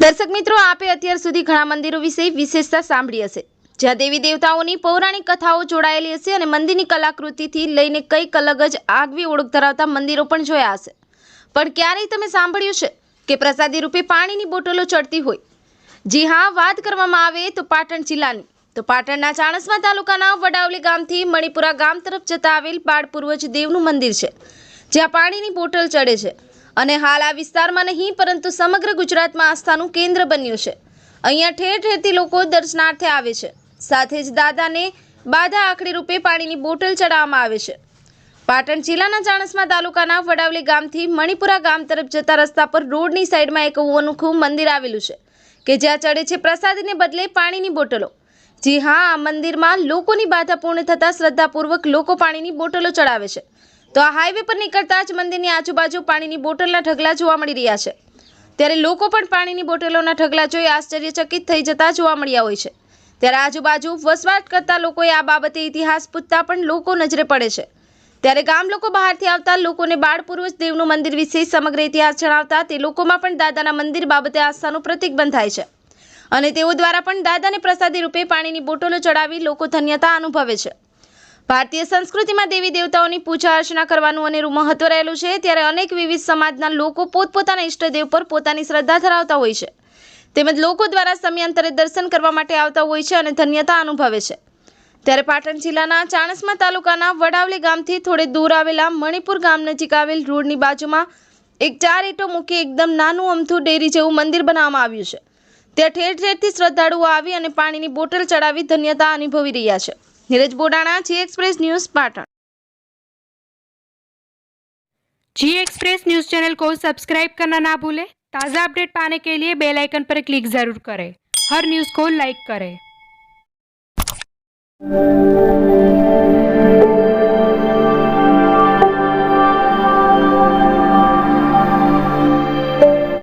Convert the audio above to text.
દર્શક મિત્રો, આપે અત્યાર સુધી ઘણા મંદિરો વિશે વિશેષતા સાંભળી હશે, જ્યાં દેવી દેવતાઓની પૌરાણિક કથાઓ જોડાયેલી હશે અને મંદિરની કલાકૃતિથી લઈને કંઈક અલગ જ આગવી ઓળખ ધરાવતા મંદિરો પણ જોયા હશે। પણ ક્યારેય તમે સાંભળ્યું છે કે પ્રસાદી રૂપે પાણીની બોટલો ચડતી હોય? જી હા, વાત કરવામાં આવે તો પાટણ જિલ્લાની, તો પાટણના ચાણસ્મા તાલુકાના વડાવલી ગામથી મણિપુરા ગામ તરફ જતા આવેલ બાળ પૂર્વજ દેવનું મંદિર છે, જ્યાં પાણીની બોટલ ચડે છે અને હાલ આ વિસ્તારમાં નહીં પરંતુ સમગ્ર ગુજરાતમાં આસ્થાનું કેન્દ્ર બન્યું છે। અહીંયા ઠેર ઠેરથી લોકો દર્શનાર્થે આવે છે, સાથે જ દાદાને બાધા આખડી રૂપે પાણીની બોટલ ચડાવવામાં આવે છે। પાટણ જિલ્લાના ચાણસ્મા તાલુકાના વડાવલી ગામથી મણિપુરા ગામ તરફ જતા રસ્તા પર રોડની સાઈડમાં એક અનોખું મંદિર આવેલું છે કે જ્યાં ચડે છે પ્રસાદીને બદલે પાણીની બોટલો। જી હા, આ મંદિરમાં લોકોની બાધા પૂર્ણ થતાં શ્રદ્ધાપૂર્વક લોકો પાણીની બોટલો ચડાવે છે। તો આ હાઈવે પર નીકળતા જ મંદિરની આજુબાજુ પાણીની બોટલના ઢગલા જોવા મળી રહ્યા છે, ત્યારે લોકો પણ પાણીની બોટલોના ઢગલા જોઈ આશ્ચર્યચકિત થઈ જતા જોવા મળ્યા હોય છે। ત્યારે આજુબાજુ વસવાટ કરતા લોકોએ આ બાબતે ઇતિહાસ પૂછતા પણ લોકો નજરે પડે છે। ત્યારે ગામ લોકો બહારથી આવતા લોકોને બાળ પૂર્વજ દેવનું મંદિર વિશે સમગ્ર ઇતિહાસ જણાવતા તે લોકોમાં પણ દાદાના મંદિર બાબતે આસ્થાનું પ્રતીક બંધાય છે અને તેઓ દ્વારા પણ દાદાને પ્રસાદી રૂપે પાણીની બોટલો ચડાવી લોકો ધન્યતા અનુભવે છે। ભારતીય સંસ્કૃતિમાં દેવી દેવતાઓની પૂજા અર્ચના કરવાનું અનેરું મહત્વ રહેલું છે, ત્યારે અનેક વિવિધ સમાજના લોકો પોતપોતાના ઈષ્ટદેવ પર પોતાની શ્રદ્ધા ધરાવતા હોય છે, તેમજ લોકો દ્વારા સમયાંતરે દર્શન કરવા માટે આવતા હોય છે અને ધન્યતા અનુભવે છે। ત્યારે પાટણ જિલ્લાના ચાણસ્મા તાલુકાના વડાવલી ગામથી થોડે દૂર આવેલા મણિપુર ગામ નજીક આવેલ રોડની બાજુમાં એક 4 ઈંટો મૂકી એકદમ નાનું અમથું ડેરી જેવું મંદિર બનાવવામાં આવ્યું છે। ત્યાં ઠેર ઠેરથી શ્રદ્ધાળુઓ આવી અને પાણીની બોટલ ચડાવી ધન્યતા અનુભવી રહ્યા છે। नीरज बोडाणा, जी एक्सप्रेस न्यूज, पाटण। जी एक्सप्रेस न्यूज चैनल को सब्सक्राइब करना ना भूलें। ताज़ा अपडेट पाने के लिए बेल आइकन पर क्लिक जरूर करें। हर न्यूज़ को लाइक करें।